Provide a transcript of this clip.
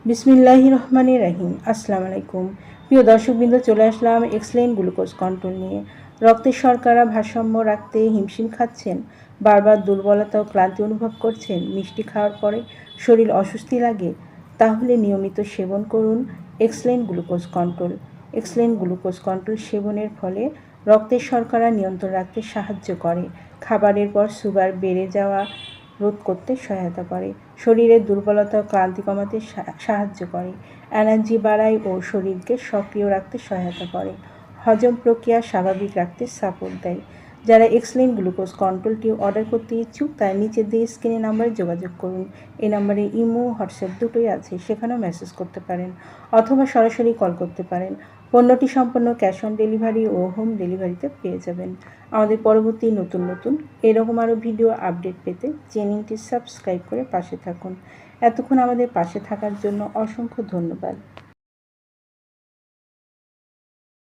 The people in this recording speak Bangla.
বিসমিল্লাহির রহমানির রহিম। আসসালামু আলাইকুম প্রিয় দর্শকবৃন্দ, চলে আসলাম এক্সেলেন্ট গ্লুকোজ কন্ট্রোল নিয়ে। রক্তের শর্করা ভারসাম্য রাখতে হিমশিম খাচ্ছেন, বারবার দুর্বলতা ও ক্লান্তি অনুভব করছেন, মিষ্টি খাওয়ার পরে শরীর অস্বস্তি লাগে, তাহলে নিয়মিত সেবন করুন excellent glucose control. Excellent glucose control সেবনের ফলে রক্তের শর্করা নিয়ন্ত্রণ রাখতে সাহায্য করে, খাবারের পর সুগার বেড়ে যাওয়া রোধ করতে সহায়তা করে, শরীরের দুর্বলতা ও ক্লান্তি কমাতে সাহায্য করে, এনার্জি বাড়ায় ও শরীরকে সক্রিয় রাখতে সহায়তা করে, হজম প্রক্রিয়া স্বাভাবিক রাখতে সাপোর্ট দেয়। যারা এক্সেলেন্ট গ্লুকোজ কন্ট্রোলটি অর্ডার করতে ইচ্ছুক তারা নিচের দিয়ে স্ক্রিনে নাম্বারে যোগাযোগ করুন। এই নাম্বারে ইমো, হোয়াটসঅ্যাপ দুটোই আছে, সেখানেও মেসেজ করতে পারেন অথবা সরাসরি কল করতে পারেন। পণ্যটি সম্পূর্ণ ক্যাশ অন ডেলিভারি ও হোম ডেলিভারিতে পেয়ে যাবেন। আমাদের পরবর্তী নতুন এরকম আরও ভিডিও আপডেট পেতে চ্যানেলটি সাবস্ক্রাইব করে পাশে থাকুন। এতক্ষণ আমাদের পাশে থাকার জন্য অসংখ্য ধন্যবাদ।